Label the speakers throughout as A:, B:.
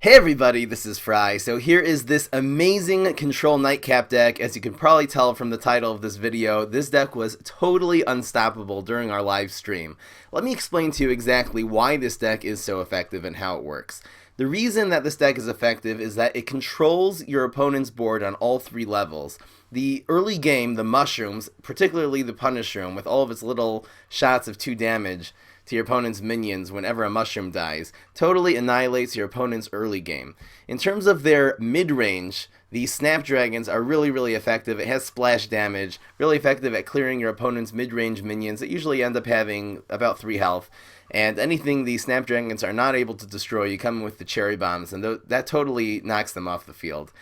A: Hey everybody, this is Fry. So here is this amazing Control Nightcap deck. As you can probably tell from the title of this video, this deck was totally unstoppable during our live stream. Let me explain to you exactly why this deck is so effective and how it works. The reason that this deck is effective is that it controls your opponent's board on all three levels. The early game, the mushrooms, particularly the Punish Room, with all of its little shots of 2 damage to your opponent's minions whenever a mushroom dies, totally annihilates your opponent's early game. In terms of their mid-range, the Snapdragons are really effective. It has splash damage, really effective at clearing your opponent's mid-range minions that usually end up having about 3 health. And anything the Snapdragons are not able to destroy, you come in with the cherry bombs, and that totally knocks them off the field.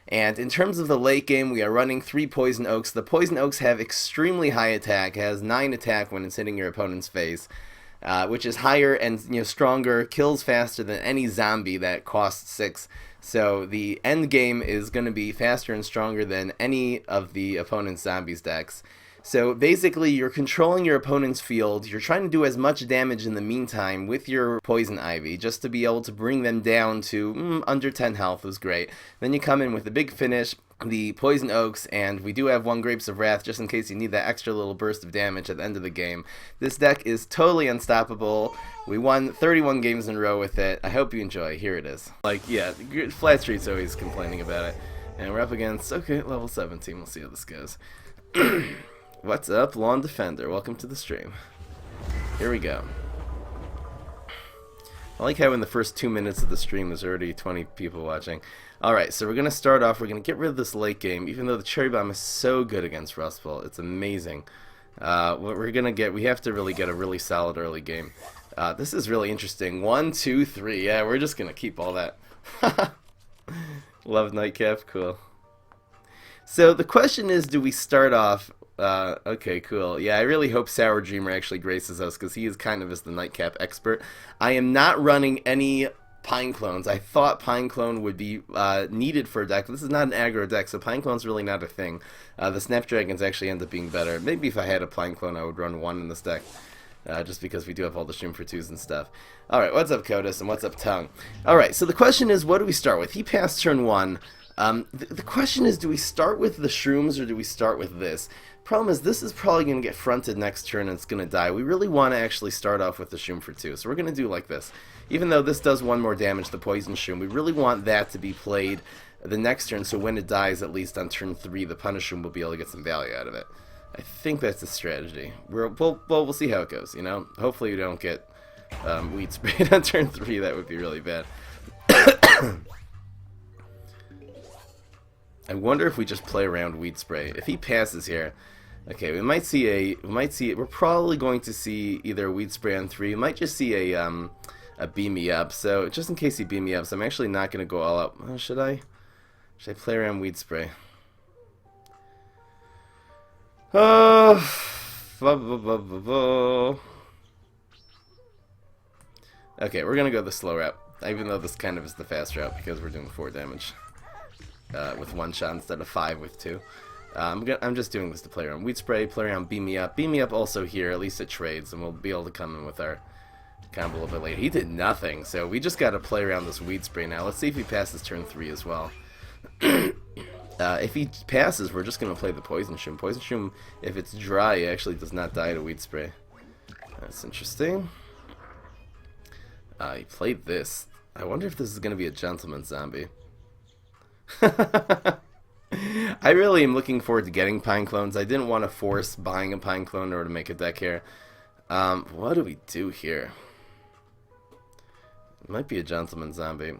A: And in terms of the late game, we are running 3 Poison Oaks. The Poison Oaks have extremely high attack, has 9 attack when it's hitting your opponent's face. Which is higher and stronger, kills faster than any zombie that costs 6. So the end game is going to be faster and stronger than any of the opponent's zombies decks. So basically, you're controlling your opponent's field. You're trying to do as much damage in the meantime with your Poison Ivy, just to be able to bring them down to under 10 health was great. Then you come in with a big finish, the Poison Oaks, and we do have 1 Grapes of Wrath just in case you need that extra little burst of damage at the end of the game. This deck is totally unstoppable. We won 31 games in a row with it. I hope you enjoy. Here it is. Flat Street's always complaining about it. And we're up against, level 17. We'll see how this goes. What's up, Lawn Defender? Welcome to the stream. Here we go. I like how in the first 2 minutes of the stream there's already 20 people watching. Alright, so we're going to start off, we're going to get rid of this late game, even though the Cherry Bomb is so good against Rust Ball. It's amazing. What we're going to get, we have to really get a really solid early game. This is really interesting. 1, 2, 3. Yeah, we're just going to keep all that. Love Nightcap. Cool. So the question is, do we start off... okay, cool. Yeah, I really hope Sour Dreamer actually graces us, because he is kind of as the Nightcap expert. I am not running any Pine Clones. I thought Pine Clone would be needed for a deck, but this is not an aggro deck, so Pine Clone's really not a thing. The Snapdragons actually end up being better. Maybe if I had a Pine Clone, I would run 1 in this deck, just because we do have all the Shroom for 2s and stuff. Alright, what's up, Codus, and what's up, Tongue? Alright, so the question is, what do we start with? He passed turn 1. The question is, do we start with the Shrooms, or do we start with this? Problem is, this is probably going to get fronted next turn and it's going to die. We really want to actually start off with the Shroom for 2, so we're going to do like this. Even though this does 1 more damage, the Poison Shroom, we really want that to be played the next turn, so when it dies, at least on turn 3, the Punish Shroom will be able to get some value out of it. I think that's the strategy. We'll see how it goes, you know? Hopefully we don't get Weed Sprayed on turn 3, that would be really bad. I wonder if we just play around Weed Spray. If he passes here... Okay, we're probably going to see either a Weed Spray on 3. We might just see a Beam Me Up. So, just in case he Beam Me Ups, I'm actually not going to go all out. Oh, should I? Should I play around Weed Spray? Okay, we're going to go the slow route. Even though this kind of is the fast route, because we're doing 4 damage with 1 shot instead of 5 with 2. I'm just doing this to play around Weed Spray, play around Beam Me Up. Beam Me Up also here, at least it trades, and we'll be able to come in with our combo a little bit later. He did nothing, so we just got to play around this Weed Spray now. Let's see if he passes turn 3 as well. If he passes, we're just going to play the Poison Shroom. Poison Shroom, if it's dry, it actually does not die to Weed Spray. That's interesting. He played this. I wonder if this is going to be a Gentleman Zombie. I really am looking forward to getting Pine Clones. I didn't want to force buying a Pine Clone in order to make a deck here. What do we do here? It might be a Gentleman Zombie.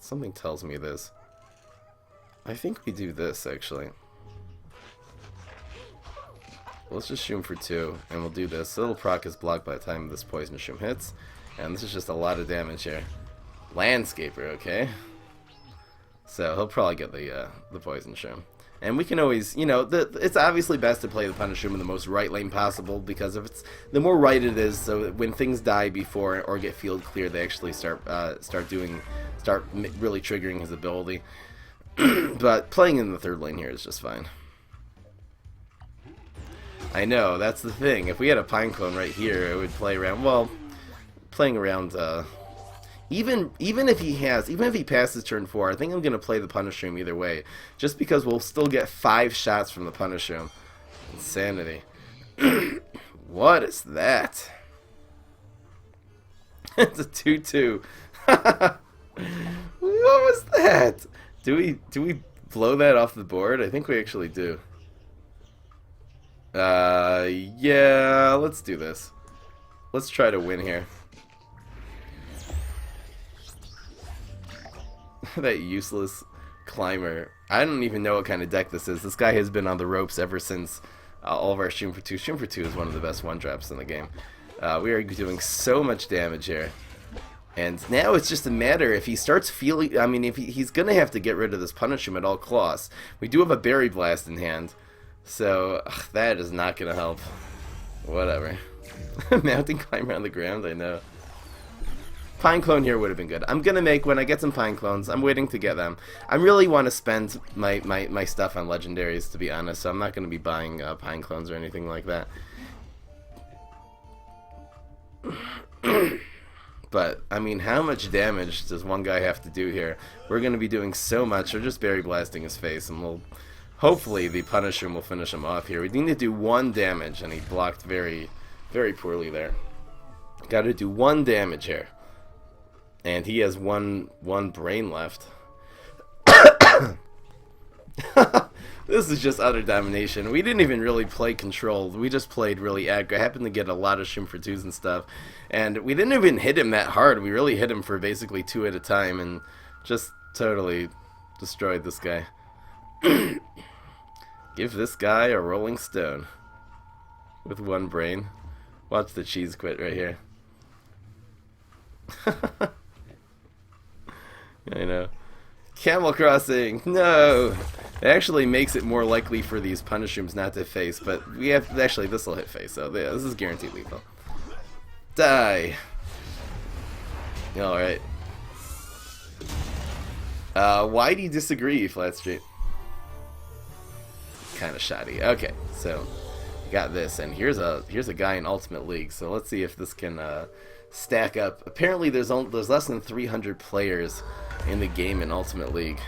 A: Something tells me this. I think we do this, actually. Let's just shoot him for 2, and we'll do this. Little proc is blocked by the time this Poison Shroom hits. And this is just a lot of damage here. Landscaper, okay. So he'll probably get the Poison Shroom. And we can always, it's obviously best to play the Punish Shroom in the most right lane possible, because if it's the more right it is, so that when things die before or get field clear, they actually start really triggering his ability. But playing in the 3rd lane here is just fine. I know, that's the thing. If we had a Pine Clone right here, it would play around, well, playing around Even if he passes turn 4, I think I'm gonna play the Punish Room either way, just because we'll still get 5 shots from the Punish Room. Insanity. What is that? It's a 2-2. What was that? Do we blow that off the board? I think we actually do. Yeah, let's do this. Let's try to win here. That useless climber. I don't even know what kind of deck this is. This guy has been on the ropes ever since all of our Shroom for 2. Shroom for 2 is one of the best one-drops in the game. We are doing so much damage here. And now it's just a matter if he starts feeling... I mean, if he's going to have to get rid of this Punish Room at all costs. We do have a Berry Blast in hand. So, that is not going to help. Whatever. Mounting Climber on the ground, I know. Pine Clone here would have been good. I'm going to make, when I get some Pine Clones, I'm waiting to get them. I really want to spend my stuff on Legendaries, to be honest, so I'm not going to be buying Pine Clones or anything like that. But, I mean, how much damage does one guy have to do here? We're going to be doing so much, or just Berry Blasting his face, and we'll... Hopefully the Punish Room will finish him off here. We need to do 1 damage, and he blocked very, very poorly there. Got to do 1 damage here. And he has one brain left. This is just utter domination. We didn't even really play control. We just played really aggro. I happened to get a lot of Shroom for 2s and stuff. And we didn't even hit him that hard. We really hit him for basically 2 at a time. And just totally destroyed this guy. Give this guy a Rolling Stone. With 1 brain. Watch the cheese quit right here. I know. Camel Crossing! No! It actually makes it more likely for these Punish Rooms not to face, but we have... Actually, this will hit face, so yeah, this is guaranteed lethal. Die! Alright. Why do you disagree, Flat Street? Kind of shoddy. Okay, so... Got this, and here's a guy in Ultimate League, so let's see if this can stack up. Apparently there's less than 300 players in the game in Ultimate League.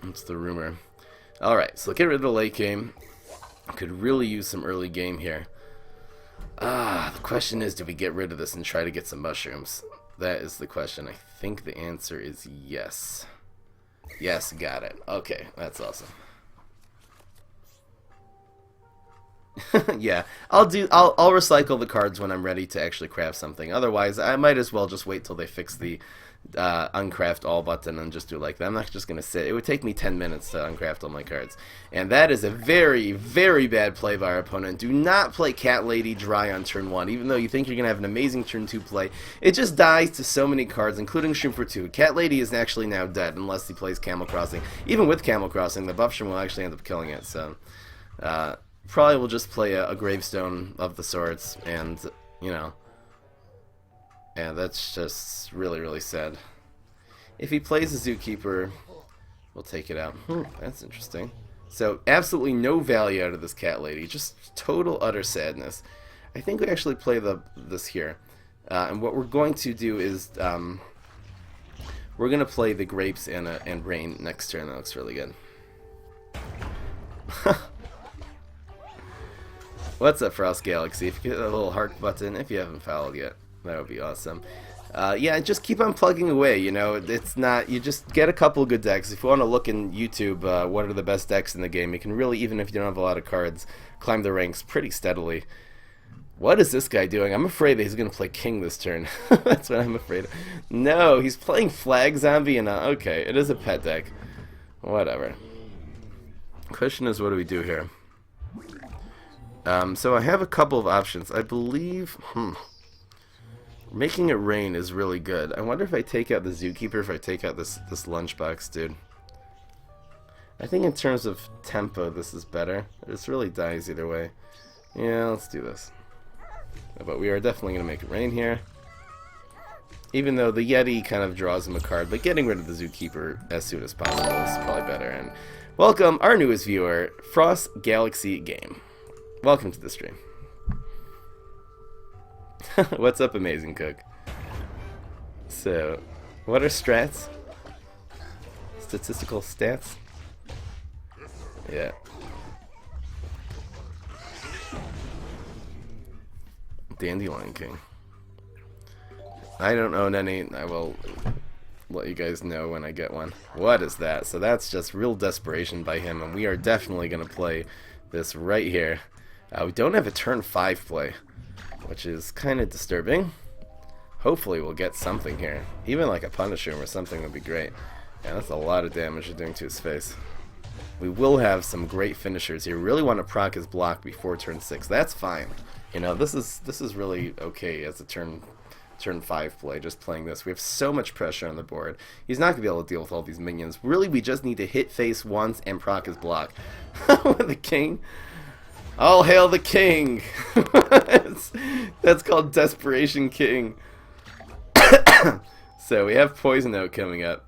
A: That's the rumor. Alright, so get rid of the late game. Could really use some early game here. The question is, do we get rid of this and try to get some mushrooms? That is the question. I think the answer is yes. Yes, got it. Okay, that's awesome. Yeah, I'll recycle the cards when I'm ready to actually craft something. Otherwise, I might as well just wait till they fix the uncraft all button and just do like that. I'm not just gonna sit. It would take me 10 minutes to uncraft all my cards, and that is a very, very bad play by our opponent. Do not play Cat Lady dry on turn 1, even though you think you're gonna have an amazing turn 2 play. It just dies to so many cards, including Shroom for 2. Cat Lady is actually now dead unless he plays Camel Crossing. Even with Camel Crossing, the buff Shroom will actually end up killing it. So. Probably will just play a gravestone of the sorts, and, you know, yeah, that's just really, really sad. If he plays a Zookeeper, we'll take it out. That's interesting. So, absolutely no value out of this Cat Lady, just total, utter sadness. I think we actually play this here, and what we're going to do is, we're going to play the Grapes and Rain next turn. That looks really good. What's up, Frost Galaxy? If you get that little heart button, if you haven't followed yet, that would be awesome. Yeah, just keep on plugging away, you know, it's not, you just get a couple good decks. If you want to look in YouTube, what are the best decks in the game, you can really, even if you don't have a lot of cards, climb the ranks pretty steadily. What is this guy doing? I'm afraid that he's going to play King this turn. That's what I'm afraid of. No, he's playing Flag Zombie, and okay, it is a pet deck. Whatever. Question is, what do we do here? So I have a couple of options. I believe, making it rain is really good. I wonder if I take out the Zookeeper, if I take out this lunchbox, dude. I think in terms of tempo, this is better. This really dies either way. Yeah, let's do this. But we are definitely going to make it rain here. Even though the Yeti kind of draws him a card, but getting rid of the Zookeeper as soon as possible is probably better. And welcome our newest viewer, Frost Galaxy Game. Welcome to the stream. What's up, Amazing Cook? So, what are strats? Statistical stats? Yeah. Dandelion King. I don't own any. I will let you guys know when I get one. What is that? So that's just real desperation by him, and we are definitely going to play this right here. We don't have a turn 5 play, which is kind of disturbing. Hopefully we'll get something here. Even like a punish room or something would be great. Yeah, that's a lot of damage you're doing to his face. We will have some great finishers here. We really want to proc his block before turn 6. That's fine. You know, this is really okay as a turn 5 play, just playing this. We have so much pressure on the board. He's not going to be able to deal with all these minions. Really, we just need to hit face once and proc his block. The king. All hail the king. That's called Desperation King. So we have Poison Oak coming up.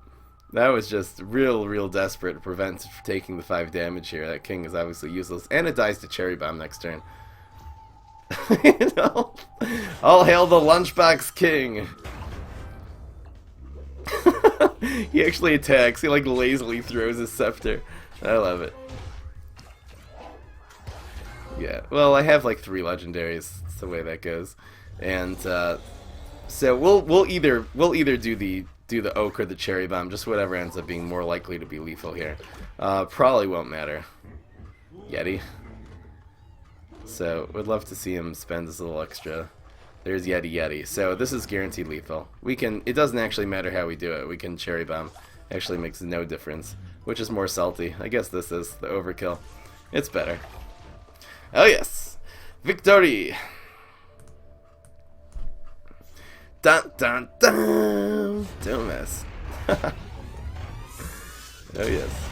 A: That was just real desperate to prevent taking the 5 damage here. That king is obviously useless. And it dies to Cherry Bomb next turn. You know? All hail the Lunchbox King. He actually attacks. He like lazily throws his scepter. I love it. Yeah. Well, I have like 3 legendaries. That's the way that goes. And so we'll either do the oak or the cherry bomb, just whatever ends up being more likely to be lethal here. Probably won't matter. Yeti. So would love to see him spend this little extra. There's Yeti. So this is guaranteed lethal. We can. It doesn't actually matter how we do it. We can cherry bomb. Actually makes no difference. Which is more salty. I guess this is the overkill. It's better. Oh yes, victory. Dun dun dun! Don't mess. Oh yes.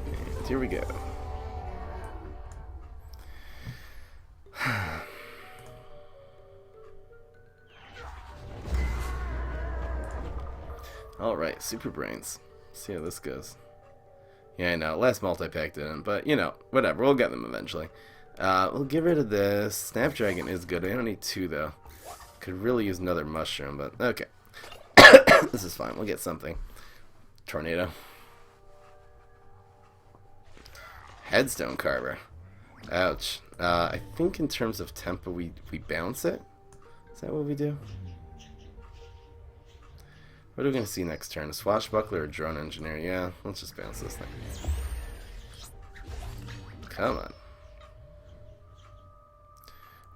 A: And here we go. Alright, Super Brains. See how this goes. Yeah, I know. Last multi-pack didn't, but you know, whatever. We'll get them eventually. We'll get rid of this. Snapdragon is good. I don't need 2 though. Could really use another mushroom, but okay. This is fine. We'll get something. Tornado. Headstone Carver. Ouch. I think in terms of tempo, we bounce it. Is that what we do? What are we going to see next turn? A Swashbuckler or Drone Engineer? Yeah, let's just bounce this thing. Come on.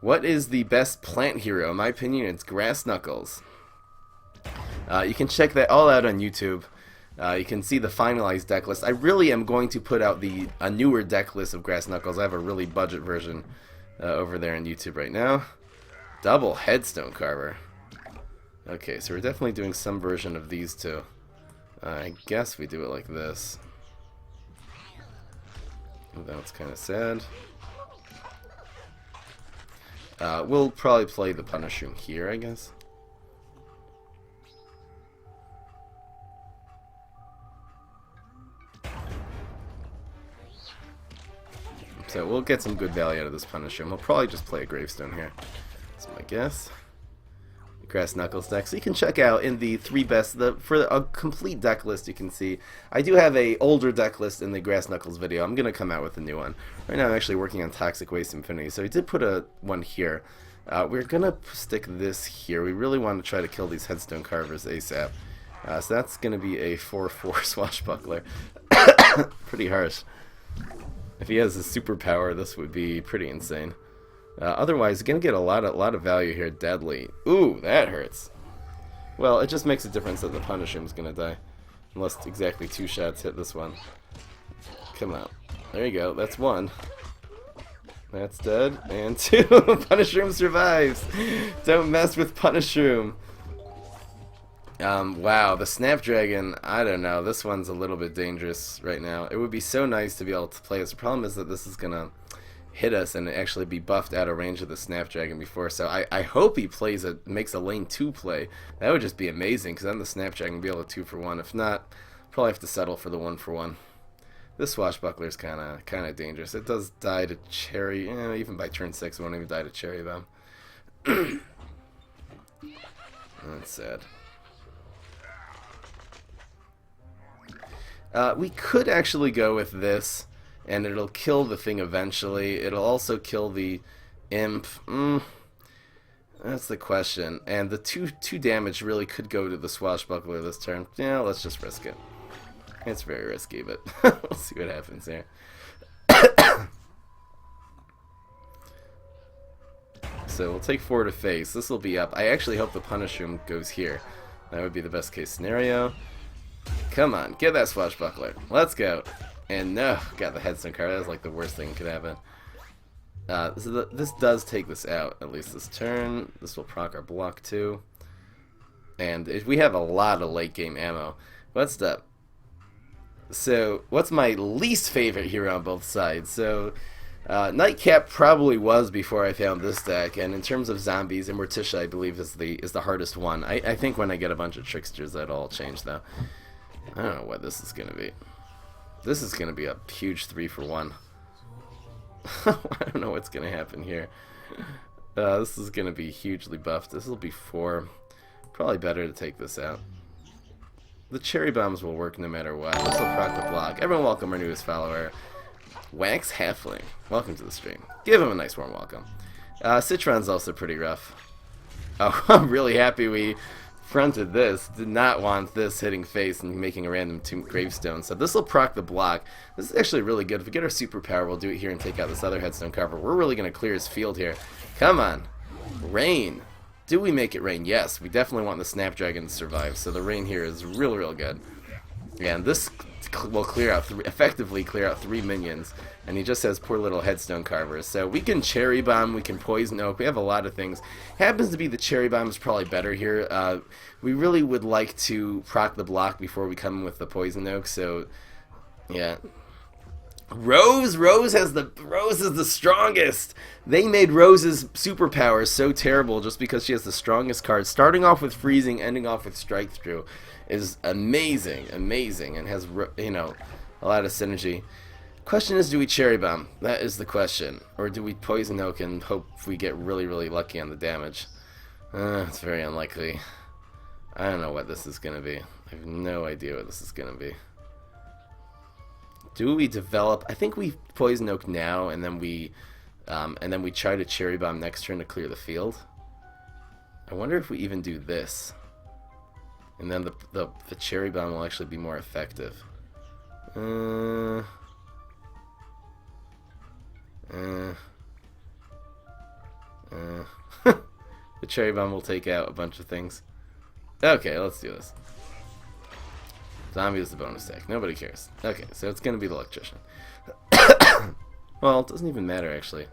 A: What is the best plant hero? In my opinion, it's Grass Knuckles. You can check that all out on YouTube. You can see the finalized deck list. I really am going to put out a newer deck list of Grass Knuckles. I have a really budget version over there on YouTube right now. Double Headstone Carver. Okay, so we're definitely doing some version of these two. I guess we do it like this. That's kind of sad. We'll probably play the Punish Room here, I guess. So we'll get some good value out of this Punish Room. We'll probably just play a Gravestone here. That's my guess. Grass Knuckles deck. So you can check out in the 3 best, for a complete deck list you can see. I do have a older deck list in the Grass Knuckles video. I'm going to come out with a new one. Right now I'm actually working on Toxic Waste Infinity, so I did put one here. We're going to stick this here. We really want to try to kill these Headstone Carvers ASAP. So that's going to be a 4/4 Swashbuckler. Pretty harsh. If he has a superpower, this would be pretty insane. Otherwise, gonna get a lot of value here. Deadly. Ooh, that hurts. Well, it just makes a difference that the Punish Room's gonna die, unless exactly 2 shots hit this one. Come on. There you go. That's 1. That's dead. And 2. Punish Room survives. Don't mess with Punish Room. Wow, the Snapdragon, I don't know. This one's a little bit dangerous right now. It would be so nice to be able to play this. The problem is that this is gonna hit us and actually be buffed out of range of the Snapdragon before. So I hope he makes a lane 2 play. That would just be amazing, because then the Snapdragon will be able to 2-for-1. If not, probably have to settle for the 1-for-1. This Swashbuckler is kind of dangerous. It does die to Cherry. Even by turn 6, it won't even die to Cherry Bomb. That's sad. We could actually go with this, and it'll kill the thing eventually. It'll also kill the imp. That's the question. And the two damage really could go to the swashbuckler this turn. Yeah, let's just risk it. It's very risky, but we'll see what happens here. So we'll take 4 to face. This will be up. I actually hope the punish room goes here. That would be the best case scenario. Come on, get that swashbuckler. Let's go. And no, got the headstone card. That was like the worst thing that could happen. This does take this out, at least this turn. This will proc our block too. And we have a lot of late game ammo. What's up? So, what's my least favorite hero on both sides? So, Nightcap probably was before I found this deck, and in terms of zombies, Morticia I believe is the hardest one. I think when I get a bunch of tricksters that'll all change though. I don't know what this is gonna be. This is gonna be a huge 3-for-1. I don't know what's gonna happen here. This is gonna be hugely buffed. This will be 4. Probably better to take this out. The cherry bombs will work no matter what. This will proc the block. Everyone welcome our newest follower, Wax Halfling. Welcome to the stream. Give him a nice warm welcome. Citron's also pretty rough. Oh, I'm really happy we fronted this. Did not want this hitting face and making a random gravestone. So this will proc the block. This is actually really good. If we get our superpower, we'll do it here and take out this other headstone cover. We're really going to clear his field here. Come on. Rain. Do we make it rain? Yes. We definitely want the Snapdragon to survive. So the rain here is real, real good. And this will clear out effectively clear out 3 minions. And he just has poor little headstone carvers. So we can cherry bomb, we can poison oak, we have a lot of things. Happens to be the cherry bomb is probably better here. We really would like to proc the block before we come in with the poison oak. So yeah. Rose is the strongest. They made Rose's superpowers so terrible just because she has the strongest card. Starting off with freezing, ending off with strike through is amazing, and has, you know, a lot of synergy. Question is, do we cherry bomb? That is the question. Or do we poison oak and hope we get really, really lucky on the damage? It's very unlikely. I don't know what this is gonna be. I have no idea what this is gonna be. Do we develop? I think we poison oak now, and then we try to cherry bomb next turn to clear the field. I wonder if we even do this, and then the cherry bomb will actually be more effective. The cherry bomb will take out a bunch of things. Okay, let's do this. Zombie is the bonus tech. Nobody cares. Okay, so it's going to be the electrician. Well, it doesn't even matter, actually.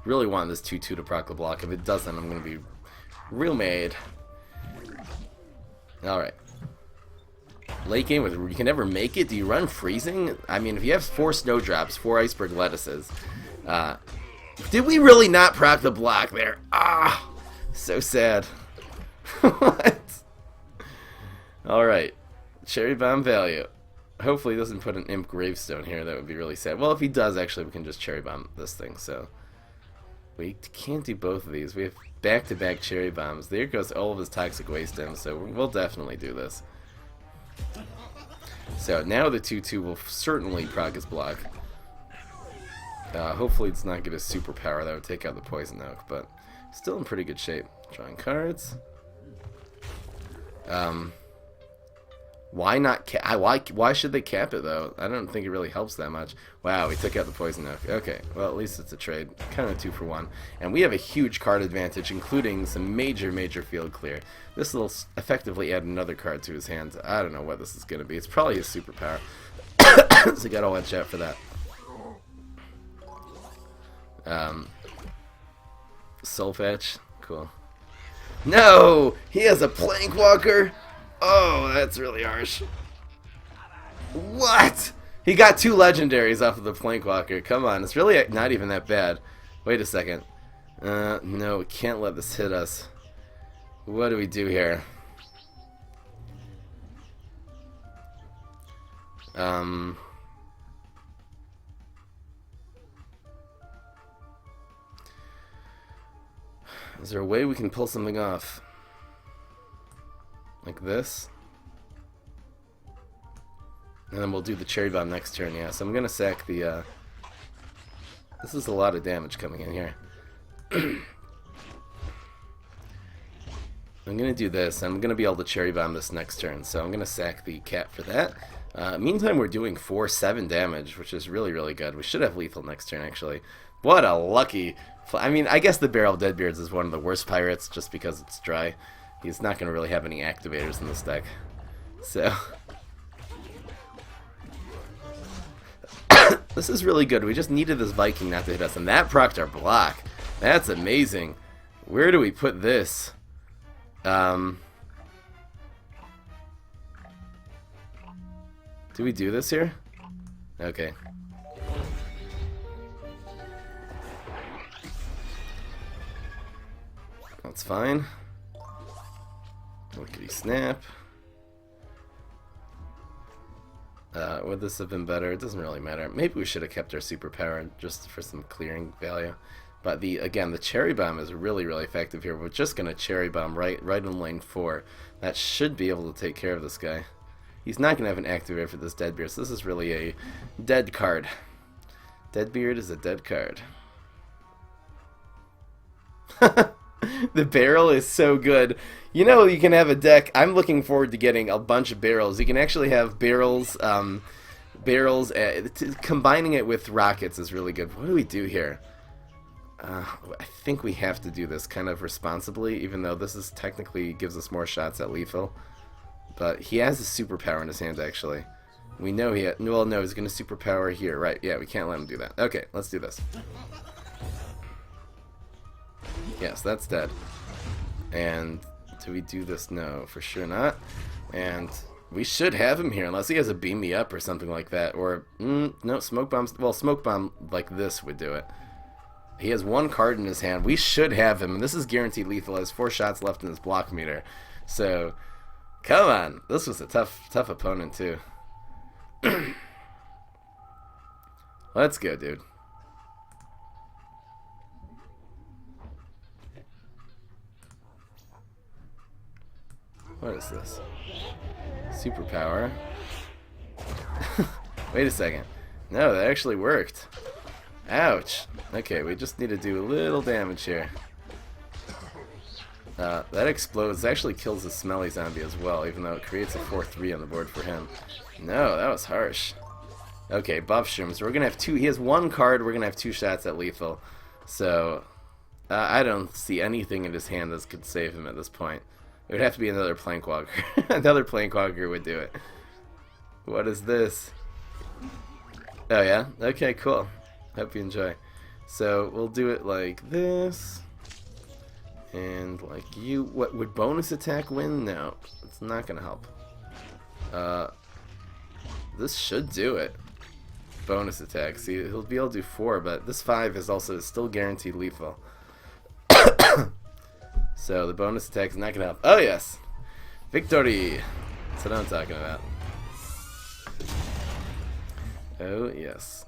A: Really want this 2-2 to proc the block. If it doesn't, I'm going to be real mad. Alright. Late game, you can never make it? Do you run freezing? I mean, if you have 4 snowdrops, 4 iceberg lettuces. Did we really not proc the block there? Ah! So sad. What? Alright. Cherry bomb value. Hopefully he doesn't put an imp gravestone here. That would be really sad. Well, if he does, actually, we can just cherry bomb this thing. So we can't do both of these. We have back-to-back cherry bombs. There goes all of his toxic waste in. So we'll definitely do this. So now the 2-2 will certainly proc his block. Hopefully it's not get a superpower that would take out the poison oak, but still in pretty good shape. Drawing cards. Why not why should they cap it though? I don't think it really helps that much. Wow, we took out the poison oak. Okay, well at least it's a trade. Kind of 2-for-1. And we have a huge card advantage, including some major field clear. This will effectively add another card to his hand. I don't know what this is going to be. It's probably his superpower. So you gotta watch out for that. Soul Fetch. Cool. No! He has a Plank Walker! Oh, that's really harsh. What? He got 2 legendaries off of the Plank Walker. Come on, it's really not even that bad. Wait a second. No, we can't let this hit us. What do we do here? Is there a way we can pull something off? Like this? And then we'll do the cherry bomb next turn, yeah. So I'm gonna sack the, this is a lot of damage coming in here. I'm gonna do this. I'm gonna be able to cherry bomb this next turn, so I'm gonna sack the cat for that. Meantime, we're doing 4-7 damage, which is really, really good. We should have lethal next turn, actually. What a lucky... I mean, I guess the Barrel of Deadbeards is one of the worst pirates, just because it's dry. He's not gonna really have any activators in this deck. So... this is really good. We just needed this Viking not to hit us, and that procced our block. That's amazing. Where do we put this? Do we do this here? Okay. That's fine. Lickety snap. Would this have been better? It doesn't really matter. Maybe we should have kept our superpower just for some clearing value. But again, the cherry bomb is really, really effective here. We're just gonna cherry bomb right in lane 4. That should be able to take care of this guy. He's not gonna have an activator for this Deadbeard, so this is really a dead card. Deadbeard is a dead card. The barrel is so good. You know, you can have a deck. I'm looking forward to getting a bunch of barrels. You can actually have barrels. Combining it with rockets is really good. What do we do here? I think we have to do this kind of responsibly, even though this is technically gives us more shots at lethal. But he has a superpower in his hand, actually. We know he well, no, he's going to superpower here. Right, yeah, we can't let him do that. Okay, let's do this. Yes, that's dead. And do we do this? No, for sure not. And we should have him here, unless he has a beam me up or something like that. Or, no, smoke bombs. Well, smoke bomb like this would do it. He has one card in his hand. We should have him, and this is guaranteed lethal. He has 4 shots left in his block meter. So, come on. This was a tough opponent, too. Let's go, dude. What is this? Superpower. Wait a second. No, that actually worked. Ouch. Okay, we just need to do a little damage here. That explodes. It actually kills the smelly zombie as well, even though it creates a 4-3 on the board for him. No, that was harsh. Okay, buff shrooms. We're gonna have 2. He has 1 card. We're gonna have 2 shots at lethal. So, I don't see anything in his hand that could save him at this point. It would have to be another Plankwalker. Another Plankwalker would do it. What is this? Oh yeah? Okay, cool. Hope you enjoy. So we'll do it like this. And like you. What would bonus attack win? No. It's not gonna help. This should do it. Bonus attack. See, he'll be able to do 4, but this 5 is also still guaranteed lethal. So the bonus attack is not gonna help. Oh yes! Victory! That's what I'm talking about. Oh yes.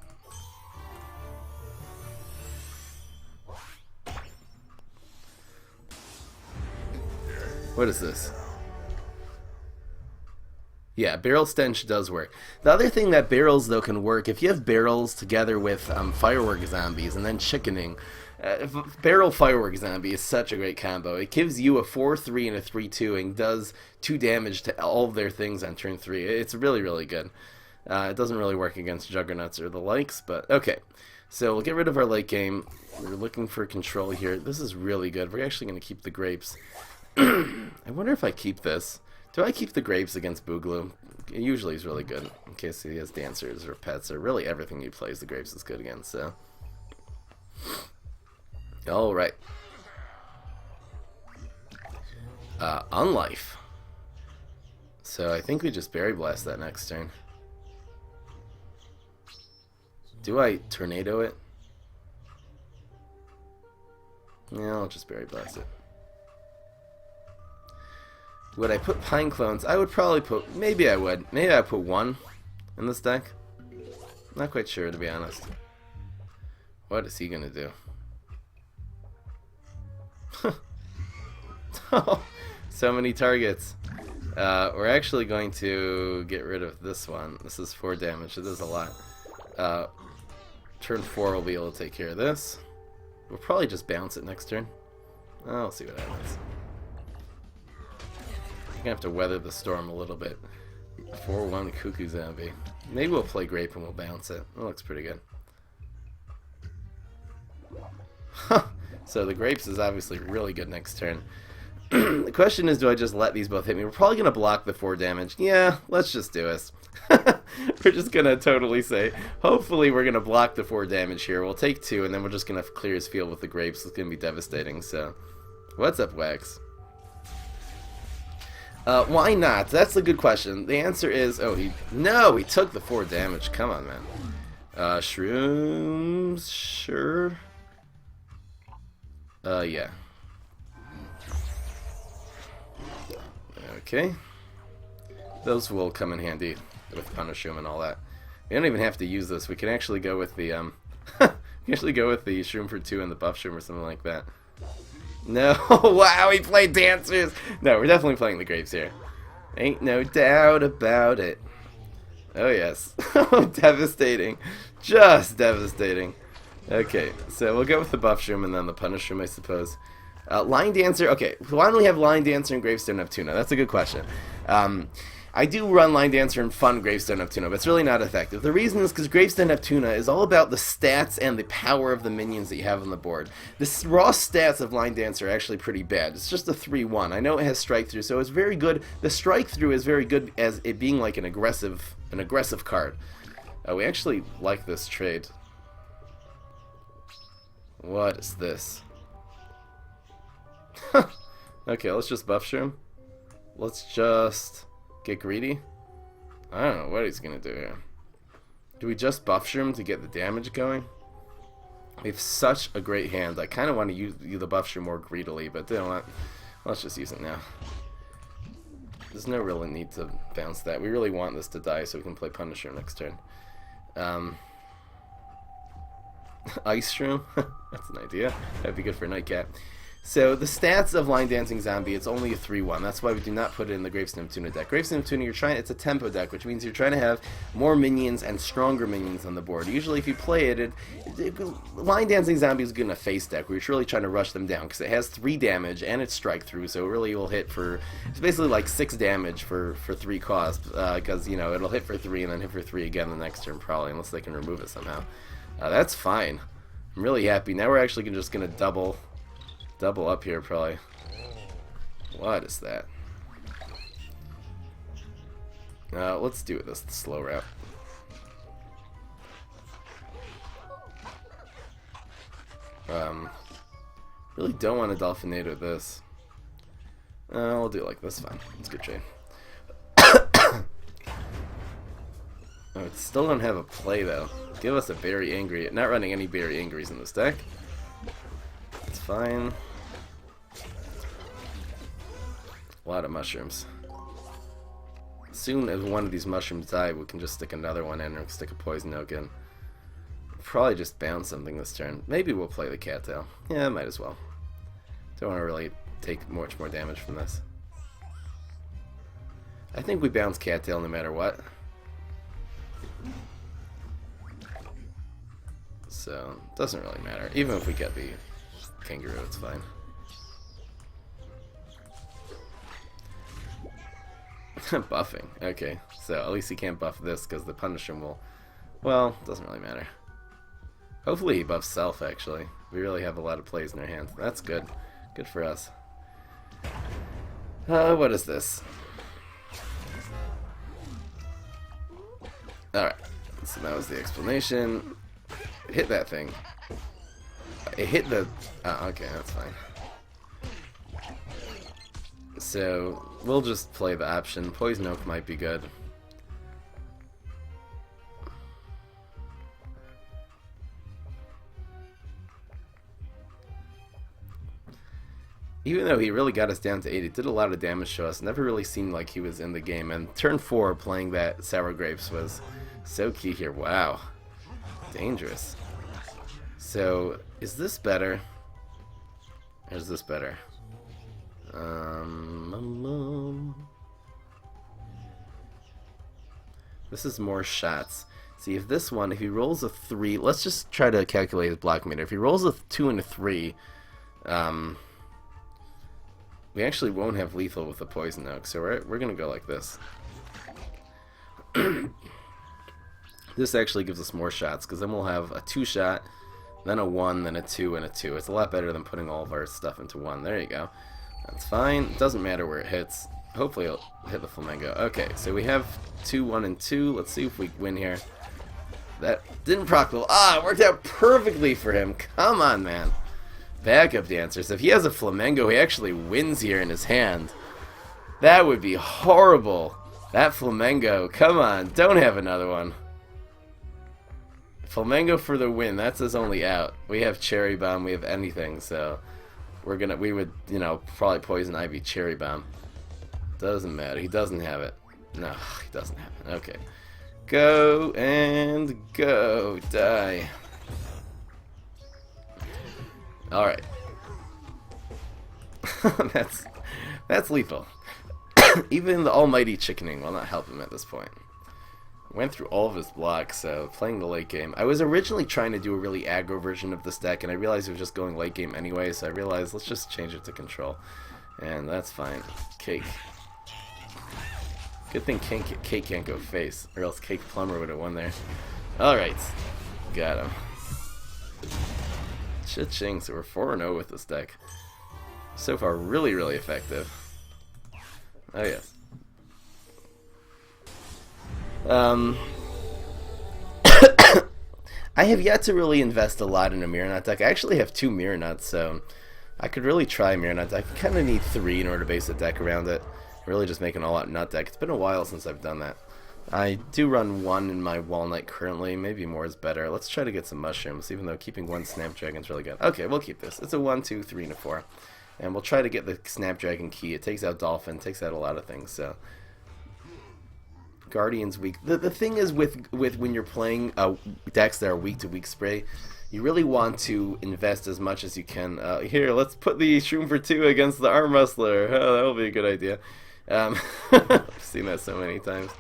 A: What is this? Yeah, barrel stench does work. The other thing that barrels though can work, if you have barrels together with firework zombies and then chickening, barrel firework zombie is such a great combo. It gives you a 4-3 and a 3-2 and does 2 damage to all of their things on turn 3. It's really, really good. It doesn't really work against juggernauts or the likes, but okay. So we'll get rid of our late game. We're looking for control here. This is really good. We're actually going to keep the grapes. I wonder if I keep this. Do I keep the grapes against Boogaloo? Usually he's really good in case he has dancers or pets or really everything he plays. The grapes is good against. So. Alright. Unlife. So I think we just Berry Blast that next turn. Do I Tornado it? Yeah, I'll just Berry Blast it. Would I put Pine Clones? I would probably put... Maybe I would. Maybe I'd put 1 in this deck. Not quite sure, to be honest. What is he gonna do? So many targets. We're actually going to get rid of this one. This is 4 damage. It does a lot. Turn 4 we'll be able to take care of this. We'll probably just bounce it next turn. I'll see what happens. I'm gonna have to weather the storm a little bit. 4-1 Cuckoo Zombie. Maybe we'll play Grape and we'll bounce it. That looks pretty good. So the Grapes is obviously really good next turn. The question is, do I just let these both hit me? We're probably going to block the 4 damage. Yeah, let's just do it. We're just going to totally say, hopefully we're going to block the 4 damage here. We'll take 2, and then we're just going to clear his field with the Grapes. It's going to be devastating. So, what's up, Wax? Why not? That's a good question. The answer is, he took the 4 damage. Come on, man. Shrooms, sure. Yeah. Okay. Those will come in handy with Punish Room and all that. We don't even have to use this. We can actually go with the we can actually go with the Shroom for 2 and the Buff Shroom or something like that. No, wow, he played Dancers. No, we're definitely playing the Grapes here. Ain't no doubt about it. Oh yes. Devastating. Just devastating. Okay, so we'll go with the Buff Shroom and then the Punish Room, I suppose. Line Dancer, okay, why don't we have Line Dancer and Gravestone of Tuna? That's a good question. I do run Line Dancer and fun Gravestone of Tuna, but it's really not effective. The reason is because Gravestone of Tuna is all about the stats and the power of the minions that you have on the board. The raw stats of Line Dancer are actually pretty bad. It's just a 3-1. I know it has Strike Through, so it's very good. The Strike Through is very good as it being like an aggressive card. We actually like this trade. What is this? Okay, let's just Buff Shroom. Let's just get greedy. I don't know what he's gonna do here. Do we just Buff Shroom to get the damage going? We have such a great hand. I kind of want to use the Buff Shroom more greedily, but they don't want. Let's just use it now. There's no real need to bounce that. We really want this to die so we can play Punisher next turn. Ice Shroom? That's an idea. That'd be good for Nightcap. So the stats of Line Dancing Zombie, it's only a 3-1. That's why we do not put it in the Gravestone of Tuna deck. Gravestone of Tuna, it's a tempo deck, which means you're trying to have more minions and stronger minions on the board. Usually if you play it, Line Dancing Zombie is good in a face deck where you're really trying to rush them down because it has 3 damage and it's Strike Through, so it really will hit for, it's basically like 6 damage for 3 cost, because, you know, it'll hit for 3 and then hit for 3 again the next turn probably, unless they can remove it somehow. That's fine. I'm really happy. Now we're actually just going to double up here probably. What is that? Let's do it the slow route. Really don't want to Dolphinado this. We'll do it like this, fine. It's a good trade. Oh, it still don't have a play though. Give us a Berry Angry. Not running any Berry Angries in this deck. It's fine. A lot of mushrooms. As soon as one of these mushrooms die, we can just stick another one in or stick a Poison Oak in. Probably just bounce something this turn. Maybe we'll play the Cattail. Yeah, might as well. Don't want to really take much more damage from this. I think we bounce Cattail no matter what. So, doesn't really matter. Even if we get the Kangaroo, it's fine. Buffing. Okay, so at least he can't buff this because the Punisher will... Well, doesn't really matter. Hopefully he buffs Self, actually. We really have a lot of plays in our hands. That's good. Good for us. What is this? Alright, so that was the explanation. It hit that thing. It hit the... Oh, okay, that's fine. So, we'll just play the option. Poison Oak might be good. Even though he really got us down to 8, it did a lot of damage to us. Never really seemed like he was in the game. And turn 4, playing that Sour Grapes was so key here. Wow. Dangerous. So, is this better? Or is this better? This is more shots. See, if this one, if he rolls a 3, let's just try to calculate his block meter. If he rolls a 2 and a 3, we actually won't have lethal with the poison oak, so we're gonna go like this. This actually gives us more shots, because then we'll have a 2-shot, then a 1, then a 2, and a 2. It's a lot better than putting all of our stuff into 1. There you go. That's fine. It doesn't matter where it hits. Hopefully it'll hit the flamingo. Okay, so we have 2, 1, and 2. Let's see if we win here. That didn't proc well. Ah, it worked out perfectly for him. Come on, man. Backup dancers. If he has a flamingo, he actually wins here in his hand. That would be horrible. That flamingo. Come on, don't have another one. Flamingo for the win. That's his only out. We have cherry bomb. We have anything. So we would, you know, probably poison ivy cherry bomb. Doesn't matter. He doesn't have it. No, he doesn't have it. Okay. Go and go. Die. All right. that's lethal. Even the almighty chickening will not help him at this point. Went through all of his blocks, so playing the late game. I was originally trying to do a really aggro version of this deck, and I realized it was just going late game anyway, so I realized let's just change it to control. And that's fine. Cake. Good thing Cake can't go face, or else Cake Plumber would have won there. Alright. Got him. Cha-ching, so we're 4-0 with this deck. So far, really, really effective. Oh, yes. I have yet to really invest a lot in a Mirror Nut deck. I actually have 2 Mirror Nuts, so I could really try a Mirror Nut deck. I kind of need 3 in order to base a deck around it. Really just make an all-out nut deck. It's been a while since I've done that. I do run 1 in my Walnut currently. Maybe more is better. Let's try to get some mushrooms, even though keeping 1 Snapdragon's really good. Okay, we'll keep this. It's a 1, 2, 3, and a 4. And we'll try to get the Snapdragon key. It takes out Dolphin, takes out a lot of things, so... Guardian's weak. The thing is with when you're playing decks that are weak to weak spray, you really want to invest as much as you can. Here, let's put the Shroom for 2 against the Arm Wrestler. Oh, that'll be a good idea. I've seen that so many times.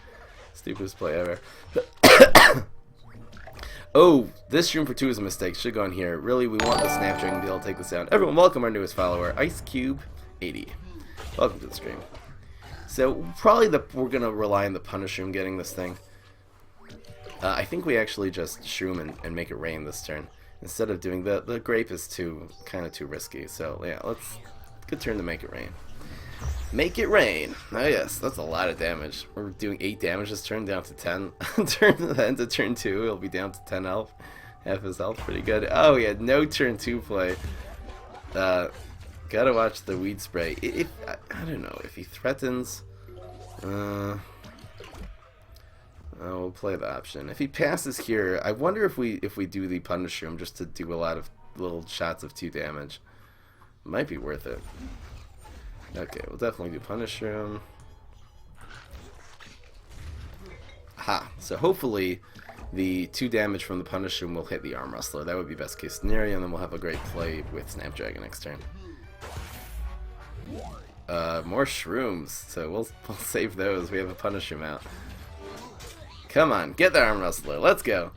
A: Stupidest play ever. Oh, this Shroom for 2 is a mistake. Should go in here. Really, we want the Snapdragon to be able to take this out. Everyone, welcome our newest follower, Ice Cube 80. Welcome to the stream. So probably we're gonna rely on the Punish Shroom getting this thing. I think we actually just Shroom and make it rain this turn instead of doing the Grape is kind of too risky. So yeah, good turn to make it rain. Make it rain. Oh yes, that's a lot of damage. We're doing 8 damage this turn, down to 10. Turn then to turn 2, it'll be down to 10 health. Half his health, pretty good. Oh, he had no turn 2 play. Gotta watch the Weed Spray. I don't know if he threatens. We'll play the option. If he passes here, I wonder if we do the Punish Room just to do a lot of little shots of 2 damage. Might be worth it. Okay, we'll definitely do Punish Room. Aha! So hopefully the 2 damage from the Punish Room will hit the Arm Wrestler. That would be best case scenario, and then we'll have a great play with Snapdragon next turn. More shrooms, so we'll save those. We have a Punish Room out. Come on, get the Arm Wrestler. Let's go.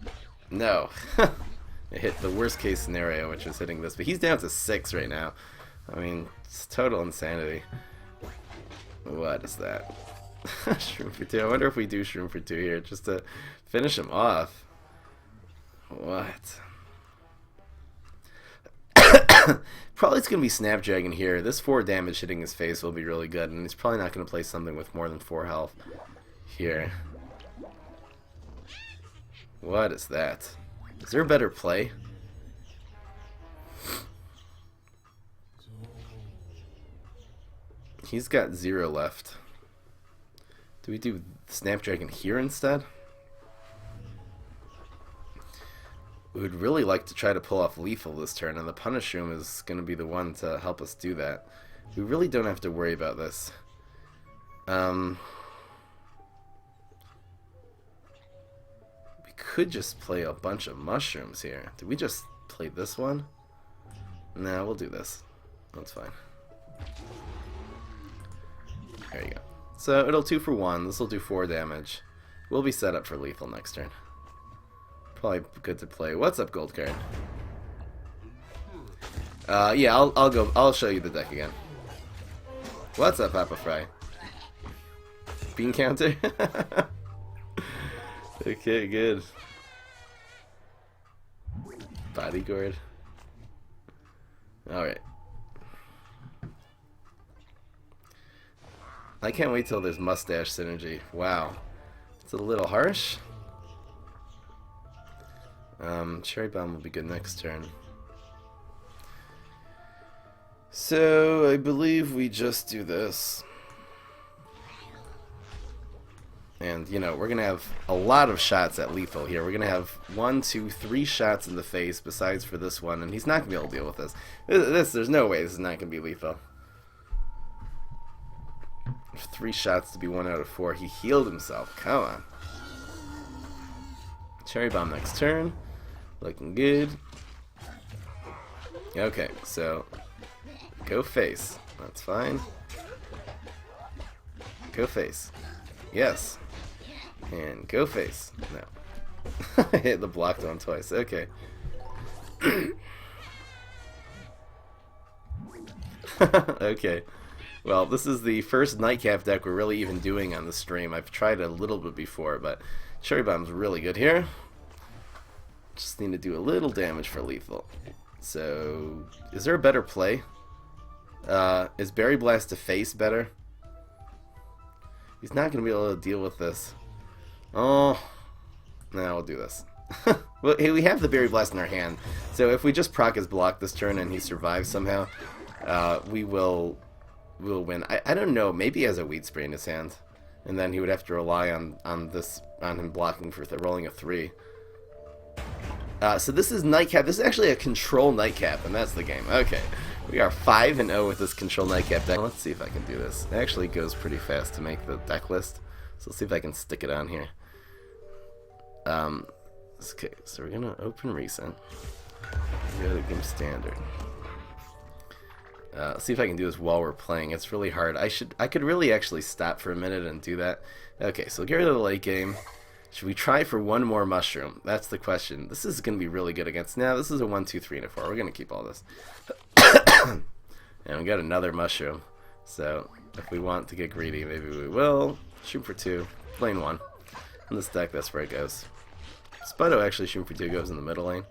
A: No. It hit the worst case scenario, which is hitting this, but he's down to 6 right now. I mean, it's total insanity. What is that? Shroom for 2. I wonder if we do Shroom for 2 here, just to finish him off. What? Probably it's going to be Snapdragon here. This 4 damage hitting his face will be really good, and he's probably not going to play something with more than 4 health here. What is that? Is there a better play? He's got 0 left. Do we do Snapdragon here instead? We would really like to try to pull off Lethal this turn, and the Punish Room is going to be the one to help us do that. We really don't have to worry about this. We could just play a bunch of mushrooms here. Did we just play this one? Nah, we'll do this. That's fine. There you go. So it'll 2 for 1. This will do 4 damage. We'll be set up for lethal next turn. Probably good to play. What's up, gold card? Yeah, I'll go. I'll show you the deck again. What's up, Papa Fry? Bean counter. Okay, good. Bodyguard. All right. I can't wait till there's mustache synergy. Wow. It's a little harsh. Cherry Bomb will be good next turn. So, I believe we just do this. And, you know, we're going to have a lot of shots at lethal here. We're going to have 1, 2, 3 shots in the face besides for this one. And he's not going to be able to deal with this. There's no way this is not going to be lethal. 3 shots to be 1 out of 4. He healed himself. Come on. Cherry Bomb next turn. Looking good. Okay, so go face. That's fine. Go face. Yes. And go face. No. I hit the blocked one twice. Okay. Okay. Well, this is the first Nightcap deck we're really even doing on the stream. I've tried a little bit before, but Cherry Bomb's really good here. Just need to do a little damage for lethal. So, is there a better play? Is Berry Blast to face better? He's not going to be able to deal with this. Oh, no, we'll do this. Well, hey, we have the Berry Blast in our hand, so if we just proc his block this turn and he survives somehow, we'll win. I don't know. Maybe he has a Weed Spray in his hand, and then he would have to rely on him blocking for rolling a 3. So this is Nightcap. This is actually a control Nightcap, and that's the game. Okay, we are 5-0 with this control Nightcap deck. Let's see if I can do this. It actually goes pretty fast to make the deck list, so let's see if I can stick it on here. Okay, so we're gonna open recent. Go to game standard. See if I can do this while we're playing. It's really hard. I could really actually stop for a minute and do that. Okay, so get rid of the late game. Should we try for 1 more mushroom? That's the question. This is going to be really good against... Now, this is a 1, 2, 3, and a 4. We're going to keep all this. And we got another mushroom. So, if we want to get greedy, maybe we will. Shoot for 2. Lane 1. In this deck, that's where it goes. Sputto actually shooting for 2 goes in the middle lane.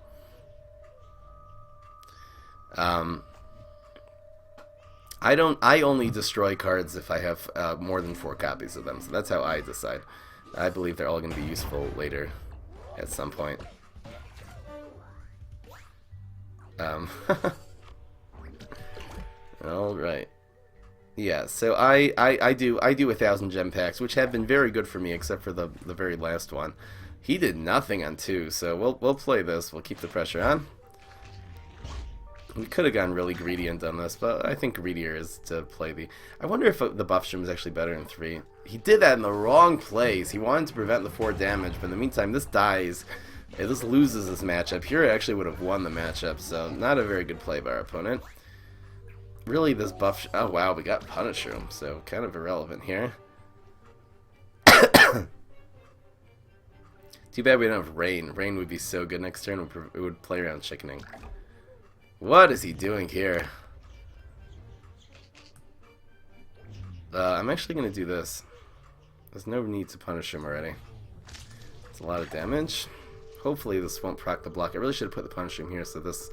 A: I only destroy cards if I have more than 4 copies of them. So that's how I decide. I believe they're all going to be useful later at some point. Alright. Yeah, so I do 1,000 gem packs, which have been very good for me, except for the very last one. He did nothing on 2, so we'll play this. We'll keep the pressure on. We could have gone really greedy and done this, but I think greedier is to play the... I wonder if the buff stream is actually better in 3. He did that in the wrong place. He wanted to prevent the 4 damage, but in the meantime, this dies. This loses this matchup. Here, it actually would have won the matchup, so not a very good play by our opponent. Really, this buff... Oh, wow, we got Punish Room, so kind of irrelevant here. Too bad we don't have Rain. Rain would be so good next turn. It would play around chickening. What is he doing here? I'm actually going to do this. There's no need to punish him already. It's a lot of damage. Hopefully this won't proc the block. I really should have put the punish room here so this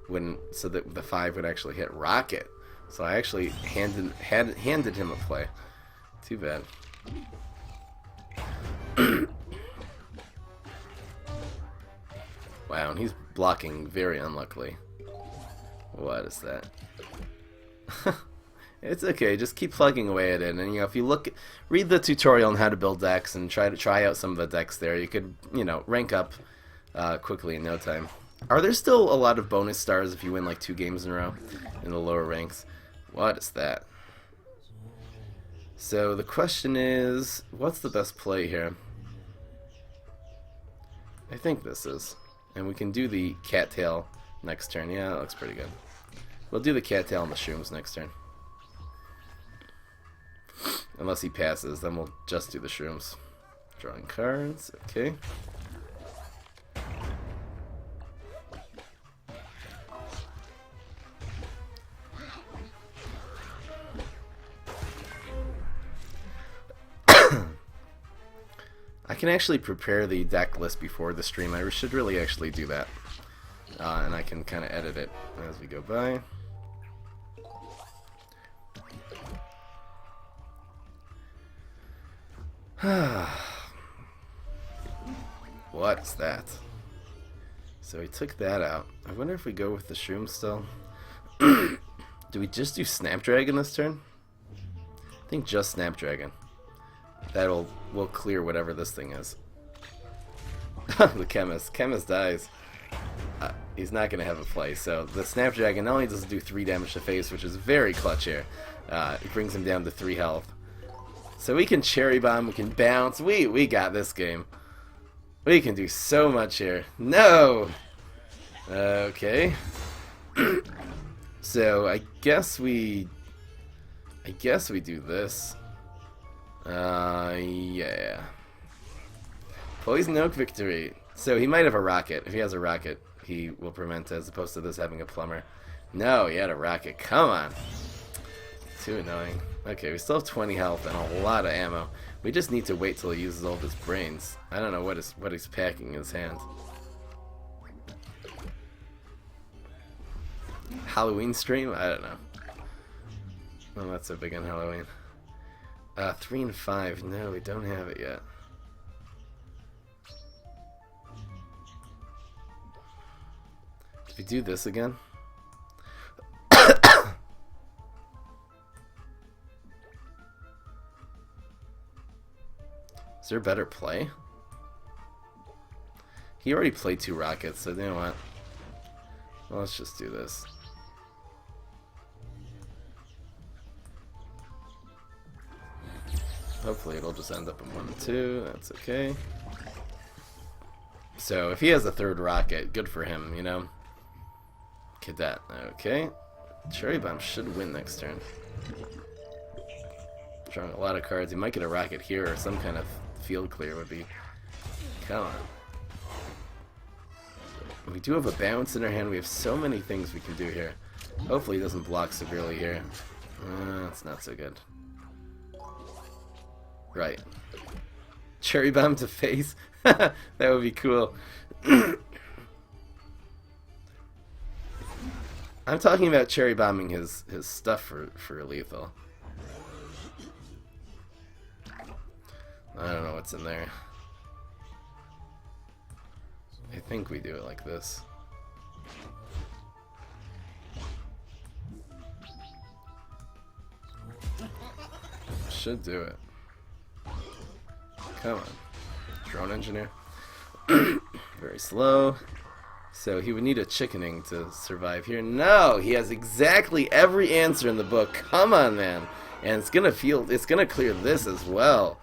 A: wouldn't, so that the 5 would actually hit Rocket. So I actually handed him a play. Too bad. Wow, and he's blocking very unluckily. What is that? It's okay, just keep plugging away at it, and you know, if you read the tutorial on how to build decks and try out some of the decks there, you could, you know, rank up quickly in no time. Are there still a lot of bonus stars if you win like 2 games in a row in the lower ranks? What is that? So the question is, what's the best play here? I think this is, and we can do the cattail next turn. Yeah, that looks pretty good. We'll do the cattail and the shrooms next turn. Unless he passes, then we'll just do the shrooms. Drawing cards, okay. I can actually prepare the deck list before the stream. I should really actually do that. And I can kind of edit it as we go by. What's that? So we took that out. I wonder if we go with the shroom still. Do we just do Snapdragon this turn? I think just Snapdragon. We'll clear whatever this thing is. The chemist. Chemist dies. He's not going to have a play. So the Snapdragon not only does it do 3 damage to face, which is very clutch here. It brings him down to 3 health. So we can Cherry Bomb, we can bounce. We got this game. We can do so much here. No! Okay. So I guess we do this. Yeah. Poison Oak victory. So he might have a rocket. If he has a rocket, he will prevent as opposed to this having a plumber. No, he had a rocket. Come on. Too annoying. Okay, we still have 20 health and a lot of ammo. We just need to wait till he uses all of his brains. I don't know what he's packing in his hand. Halloween stream? I don't know. I'm not so big on Halloween. 3 and 5. No, we don't have it yet. Did we do this again? Is there a better play? He already played 2 rockets, so you know what? Well, let's just do this. Hopefully it'll just end up in 1 and 2. That's okay. So if he has a 3rd rocket, good for him, you know? Cadet. Okay. Cherry Bomb should win next turn. Drawing a lot of cards. He might get a rocket here or some kind of field clear would be... Come on. We do have a bounce in our hand. We have so many things we can do here. Hopefully he doesn't block severely here. That's not so good. Right. Cherry Bomb to face? That would be cool. I'm talking about cherry bombing his stuff for lethal. I don't know what's in there. I think we do it like this. Should do it. Come on. Drone engineer. Very slow. So he would need a chickening to survive here. No! He has exactly every answer in the book. Come on, man. And it's gonna clear this as well.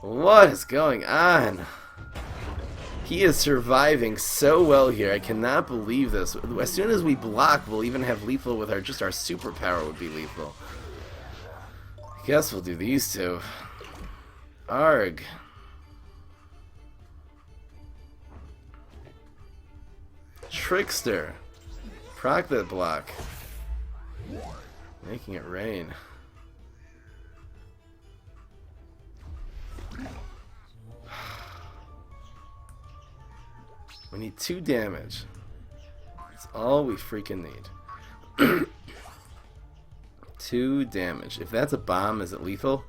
A: What is going on? He is surviving so well here. I cannot believe this. As soon as we block, we'll even have lethal with our superpower would be lethal. I guess we'll do these two. Arg. Trickster. Proc that block. Making it rain. We need 2 damage. That's all we freaking need. 2 damage. If that's a bomb, is it lethal?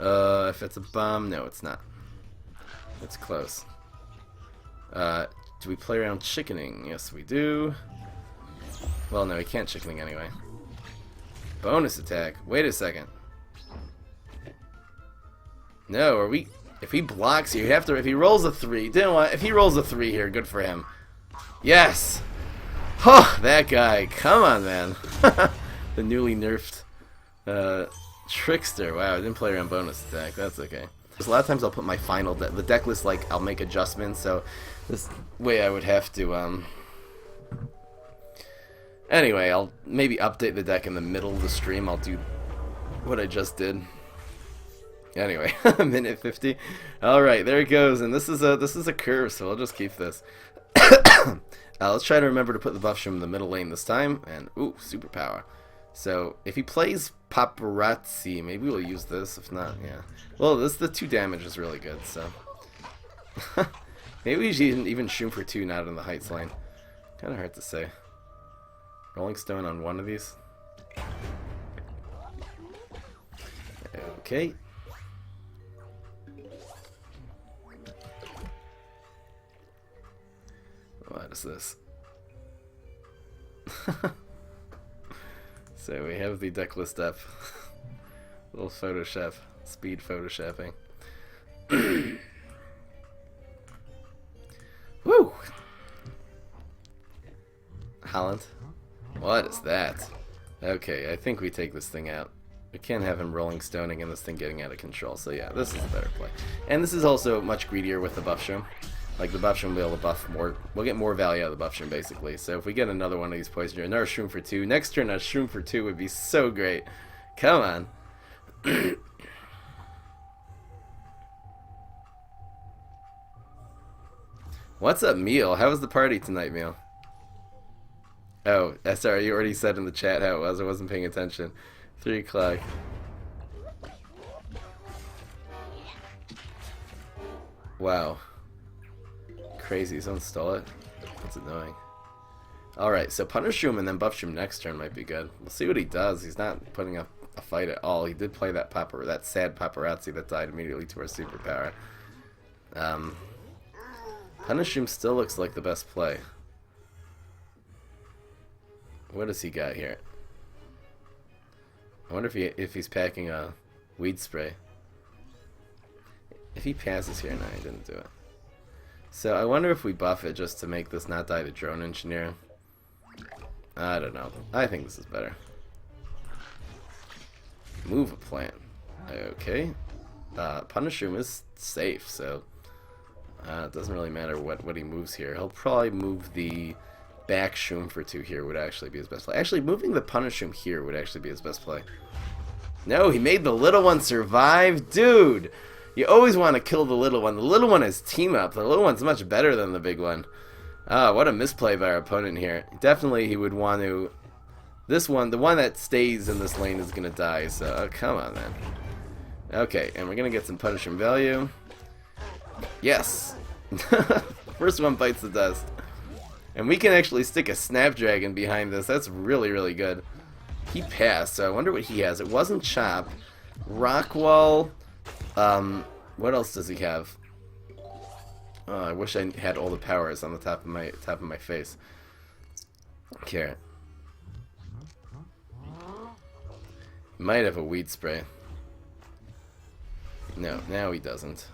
A: If it's a bomb, no, it's not. It's close. Do we play around chickening? Yes, we do. Well, no, we can't chickening anyway. Bonus attack. Wait a second. No, are we... If he blocks here, you have to... If he rolls a 3... Didn't want... If he rolls a 3 here, good for him. Yes! Oh, that guy. Come on, man. The newly nerfed Trickster. Wow, I didn't play around bonus attack. That's okay. A lot of times I'll put my final... The deck list, like, I'll make adjustments, so... This way I would have to, Anyway, I'll maybe update the deck in the middle of the stream. I'll do what I just did. Anyway, minute 50. All right, there it goes, and this is a curve, so I'll just keep this. Let's try to remember to put the buff shroom in the middle lane this time, and ooh, superpower. So if he plays paparazzi, maybe we'll use this. If not, yeah. Well, the 2 damage is really good, so maybe we should even shroom for 2, not in the heights lane. Kind of hard to say. Rolling stone on one of these. Okay. What is this? So we have the deck list up. Little Photoshop, speed photoshopping. Woo! Holland. What is that? Okay, I think we take this thing out. We can't have him rolling stoning and this thing getting out of control. So yeah, this is a better play. And this is also much greedier with the buff shroom. Like, the buff shroom will be able to buff more. We'll get more value out of the buff shroom, basically. So if we get another one of these poison, another shroom for 2. Next turn, a shroom for 2 would be so great. Come on. What's up, Meal? How was the party tonight, Meal? Oh, sorry, you already said in the chat how it was. I wasn't paying attention. 3 o'clock. Wow. Crazy, someone stole it. That's annoying. Alright, so punish shroom and then buff shroom next turn might be good. We'll see what he does. He's not putting up a fight at all. He did play that sad paparazzi that died immediately to our superpower. Punish shroom still looks like the best play. What does he got here? I wonder if he's packing a weed spray. If he passes here, no, he didn't do it. So I wonder if we buff it just to make this not die to drone engineer. I don't know. I think this is better. Move a plant. Okay. Punish room is safe, so it doesn't really matter what he moves here. He'll probably move the back shroom for 2 here would actually be his best play. Actually, moving the punish room here would actually be his best play. No, he made the little one survive? Dude! You always want to kill the little one. The little one is team up. The little one's much better than the big one. Ah, what a misplay by our opponent here. Definitely he would want to... This one, the one that stays in this lane is going to die, so come on, man. Okay, and we're going to get some punish room value. Yes! First one bites the dust. And we can actually stick a Snapdragon behind this. That's really, really good. He passed, so I wonder what he has. It wasn't Chop. Rockwall. What else does he have? Oh, I wish I had all the powers on the top of my face. Carrot. Might have a weed spray. No, now he doesn't.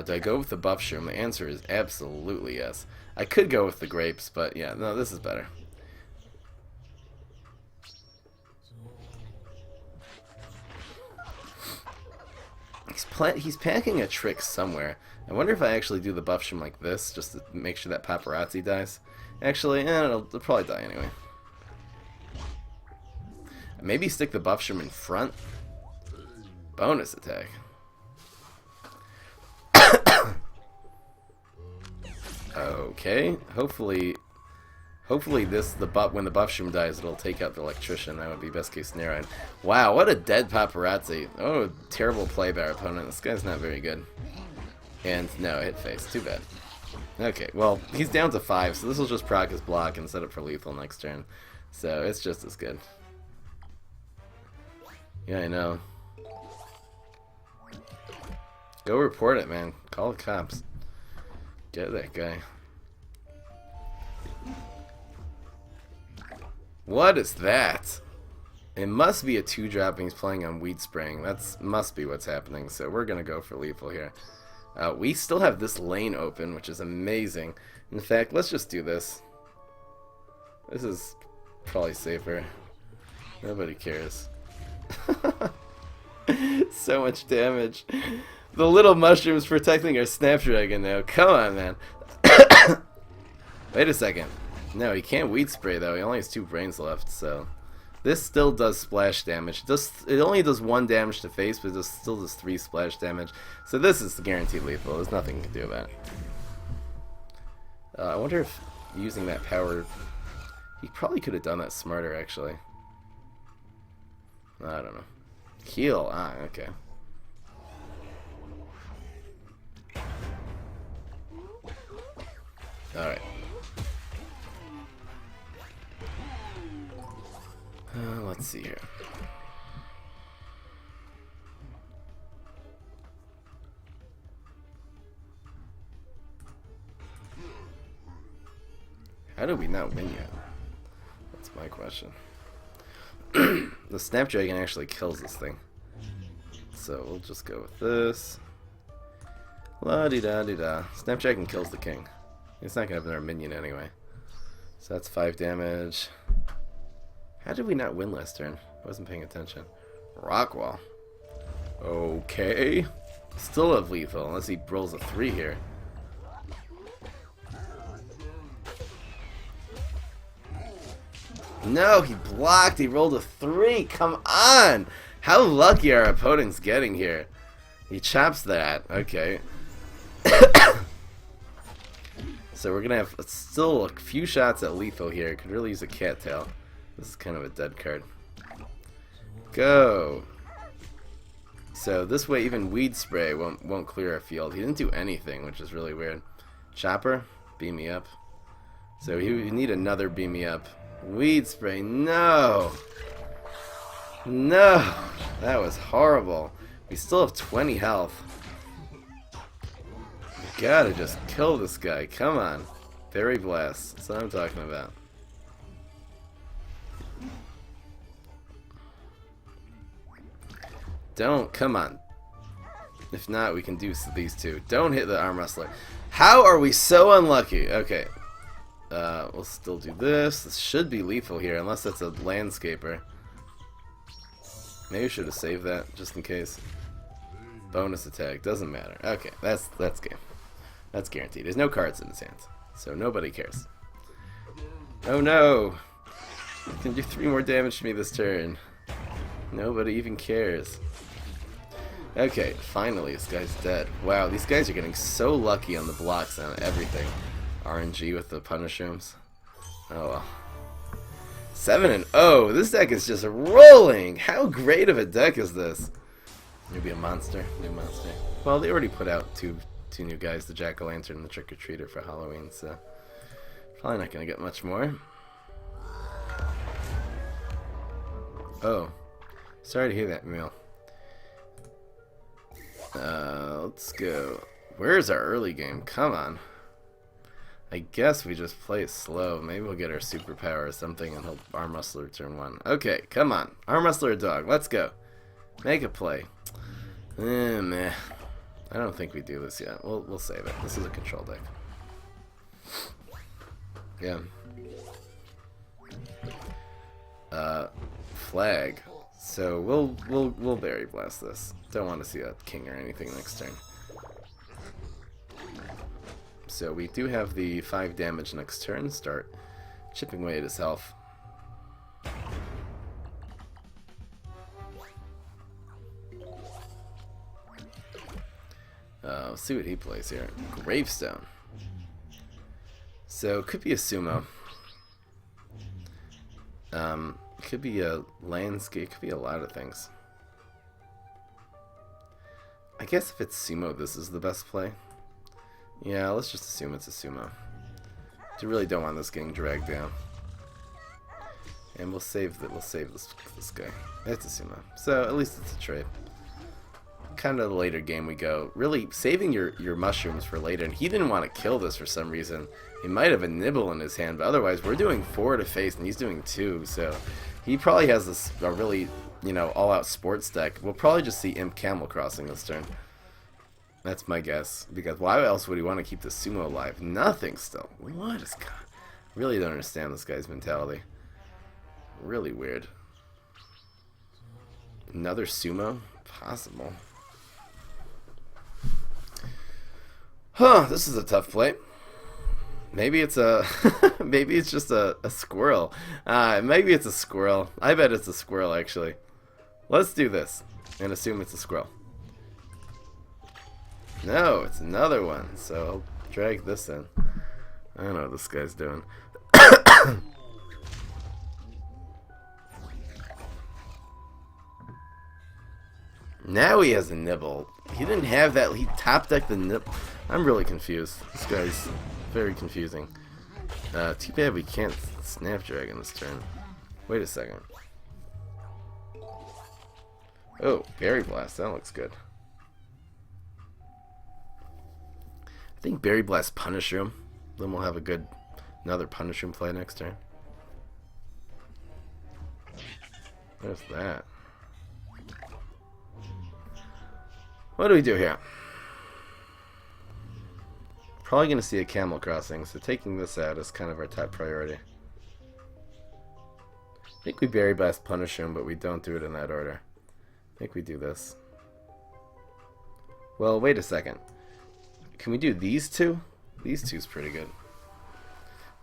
A: Do I go with the buff shroom? The answer is absolutely yes. I could go with the grapes, but yeah, no, this is better. He's packing a trick somewhere. I wonder if I actually do the buff shroom like this, just to make sure that paparazzi dies. Actually, it'll probably die anyway. Maybe stick the buff shroom in front. Bonus attack. Okay, hopefully this when the buff shroom dies, it'll take out the electrician. That would be best case scenario. And wow, what a dead paparazzi! Oh, terrible play by our opponent. This guy's not very good. And no, hit face. Too bad. Okay, well he's down to 5, so this will just proc his block and set up for lethal next turn. So it's just as good. Yeah, I know. Go report it, man. Call the cops. Get that guy. What is that? It must be a 2-drop and he's playing on weed spraying. That's must be what's happening. So we're gonna go for lethal here. We still have this lane open, which is amazing. In fact, let's just do this. This is probably safer. Nobody cares. So much damage. The little mushroom's protecting our Snapdragon now. Come on, man. Wait a second. No, he can't weed spray though. He only has 2 brains left, so this still does splash damage. It only does 1 damage to face, but it still does 3 splash damage. So this is guaranteed lethal. There's nothing you can do about it. I wonder if using that power, he probably could have done that smarter actually. I don't know. Heal. Ah, okay. Alright. Let's see here. How did we not win yet? That's my question. The Snapdragon actually kills this thing. So we'll just go with this. La-di-da-di-da. Snapdragon kills the king. It's not going to have another minion anyway. So that's 5 damage. How did we not win last turn? I wasn't paying attention. Rockwall. Okay. Still have lethal, unless he rolls a 3 here. No, he blocked. He rolled a 3. Come on. How lucky our opponent's getting here. He chops that. Okay. So we're going to have still a few shots at lethal here. Could really use a cattail. This is kind of a dead card. Go. So this way even weed spray won't clear our field. He didn't do anything, which is really weird. Chopper, beam me up. So we need another beam me up. Weed spray, no! No! That was horrible. We still have 20 health. We gotta just kill this guy. Come on. Fairy Blast. That's what I'm talking about. Don't. Come on. If not, we can do these 2. Don't hit the arm wrestler. How are we so unlucky? Okay. We'll still do this. This should be lethal here, unless that's a landscaper. Maybe I should have saved that, just in case. Bonus attack. Doesn't matter. Okay, that's game. That's guaranteed. There's no cards in his hands, so nobody cares. Oh no! You can do 3 more damage to me this turn. Nobody even cares. Okay, finally, this guy's dead. Wow, these guys are getting so lucky on the blocks and everything. RNG with the punish rooms. Oh well. 7-0. This deck is just rolling. How great of a deck is this? Maybe a monster. New monster. Well, they already put out two new guys, the Jack-o'-lantern and the trick-or-treater for Halloween, so probably not gonna get much more. Oh, sorry to hear that, Emil. Let's go. Where's our early game? Come on. I guess we just play it slow. Maybe we'll get our superpower or something and he'll arm wrestler turn 1. Okay, come on. Arm wrestler dog. Let's go. Make a play. Meh. I don't think we do this yet. We'll save it. This is a control deck. Yeah. Flag. So we'll berry blast this. Don't want to see a king or anything next turn. So we do have the 5 damage next turn. Start chipping away at his health. Let's see what he plays here. Gravestone. So it could be a sumo. It could be a landscape. It could be a lot of things. I guess if it's sumo, this is the best play. Yeah, let's just assume it's a sumo. I really don't want this getting dragged down. And we'll save this guy. It's a sumo. So at least it's a trade. Kind of the later game we go. Really saving your mushrooms for later. And he didn't want to kill this for some reason. He might have a nibble in his hand, but otherwise we're doing 4 to face and he's doing 2. So he probably has this a really, all-out sports deck. We'll probably just see Imp Camel crossing this turn. That's my guess. Because why else would he want to keep the sumo alive? Nothing still. What is God? Really don't understand this guy's mentality. Really weird. Another sumo? Possible. Huh, this is a tough play. Maybe it's a maybe it's just a squirrel. Maybe it's a squirrel. I bet it's a squirrel actually. Let's do this and assume it's a squirrel. No, it's another one. So I'll drag this in. I don't know what this guy's doing. Now he has a nibble. He didn't have that. He top decked the nibble. I'm really confused. This guy's very confusing. Too bad we can't Snapdragon this turn. Wait a second. Oh, Berry Blast. That looks good. I think Berry Blast Punish Room. Then we'll have another Punish Room play next turn. There's that. What do we do here? Probably going to see a Camel Crossing, so taking this out is kind of our top priority. I think we Berry Blast Punish Room, but we don't do it in that order. I think we do this. Well, wait a second. Can we do these two? These two's pretty good.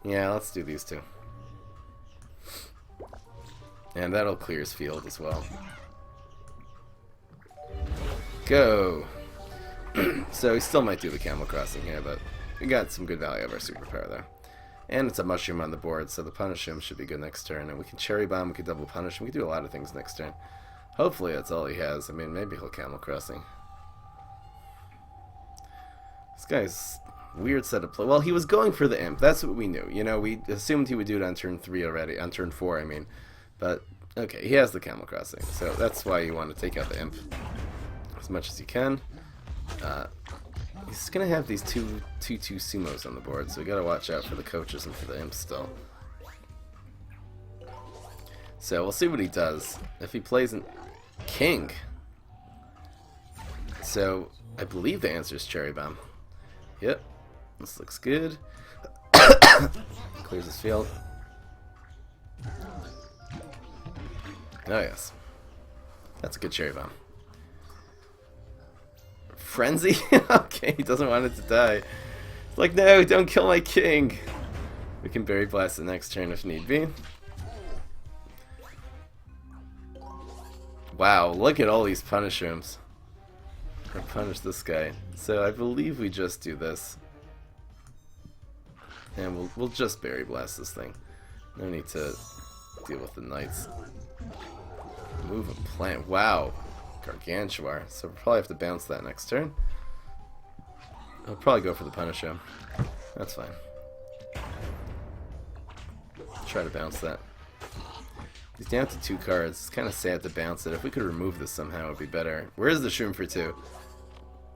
A: Yeah, let's do these two. And that'll clear his field as well. Go! So he still might do the Camel Crossing here, but we got some good value of our superpower there. And it's a mushroom on the board, so the Punish Him should be good next turn. And we can Cherry Bomb, we can double punish him, we can do a lot of things next turn. Hopefully that's all he has. I mean, maybe he'll Camel Crossing. This guy's weird set of play. Well, he was going for the Imp. That's what we knew. You know, we assumed he would do it on turn 3 already. On turn 4, I mean. But, okay, he has the Camel Crossing. So that's why you want to take out the Imp as much as you can. He's going to have these two sumos on the board, so we got to watch out for the coaches and for the Imps still. So we'll see what he does. If he plays an King. So I believe the answer is Cherry Bomb. Yep, this looks good. Clears his field. Oh yes, that's a good Cherry Bomb. Frenzy? Okay, he doesn't want it to die. It's like, no, don't kill my king. We can Berry Blast the next turn if need be. Wow, look at all these Punish Rooms. Or punish this guy. So I believe we just do this. And we'll just Berry Blast this thing. No need to deal with the Knights. Move and plant. Wow. Gargantuar. So we'll probably have to bounce that next turn. I'll probably go for the Punish Him. That's fine. Try to bounce that. He's down to 2 cards. It's kind of sad to bounce it. If we could remove this somehow, it would be better. Where's the Shroom for 2?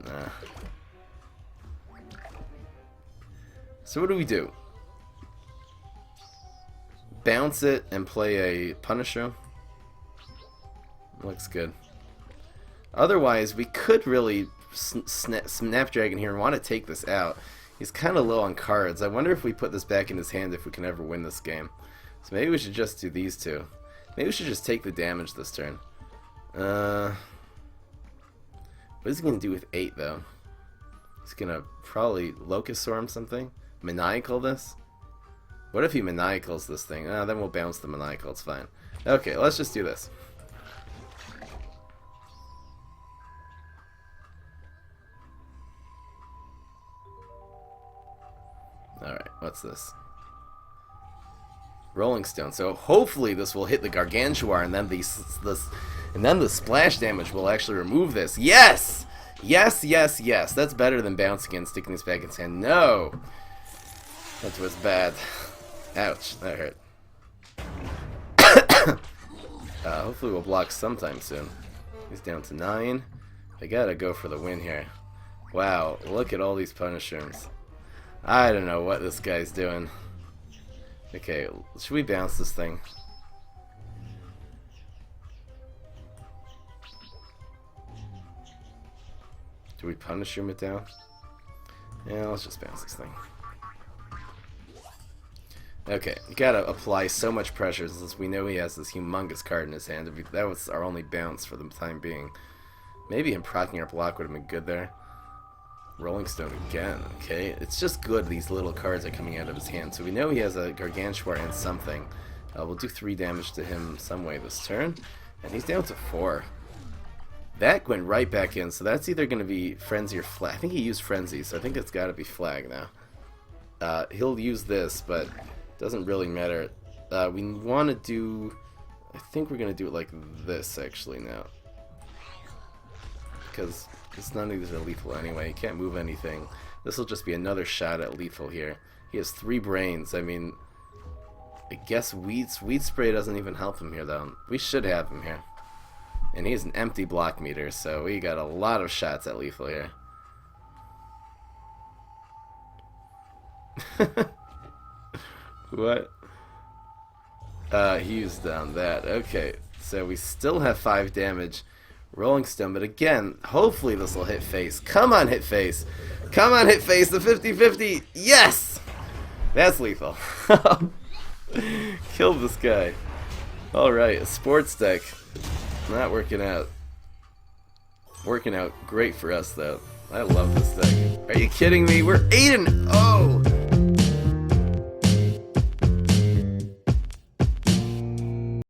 A: Nah. So what do we do? Bounce it and play a Punisher. Looks good. Otherwise, we could really Snapdragon here and want to take this out. He's kind of low on cards. I wonder if we put this back in his hand if we can ever win this game. So maybe we should just do these two. Maybe we should just take the damage this turn. What is he going to do with 8, though? He's going to probably Locust Swarm something? Maniacal this? What if he Maniacals this thing? Then we'll bounce the Maniacal, it's fine. Okay, let's just do this. Alright, what's this? Rolling Stone. So hopefully this will hit the Gargantuar, and then the splash damage will actually remove this. Yes! Yes, yes, yes. That's better than bouncing and sticking this back in his hand. No! That was bad. Ouch, that hurt. Hopefully we'll block sometime soon. He's down to 9. I gotta go for the win here. Wow, look at all these Punish Rooms. I don't know what this guy's doing. Okay, should we bounce this thing? Do we Punish Room it down? Yeah, let's just bounce this thing. Okay, you gotta apply so much pressure since we know he has this humongous card in his hand. That was our only bounce for the time being. Maybe him proccing our block would have been good there. Rolling Stone again. Okay, it's just good these little cards are coming out of his hand. So we know he has a Gargantuar and something. We'll do 3 damage to him some way this turn. And he's down to 4. That went right back in, so that's either going to be Frenzy or Flag. I think he used Frenzy, so I think it's got to be Flag now. He'll use this, but it doesn't really matter. We want to do... I think we're going to do it like this, actually, now. Because none of these are lethal anyway. He can't move anything. This will just be another shot at lethal here. He has 3 brains. I mean, I guess Weed Spray doesn't even help him here, though. We should have him here. And he has an empty block meter, so we got a lot of shots at lethal here. What? He used down that. Okay, so we still have 5 damage. Rolling Stone, but again, hopefully this will hit face. Come on, hit face. Come on, hit face. The 50-50. Yes! That's lethal. Killed this guy. Alright, a sports deck. Not working out. Working out great for us, though. I love this deck. Are you kidding me? We're 8-0!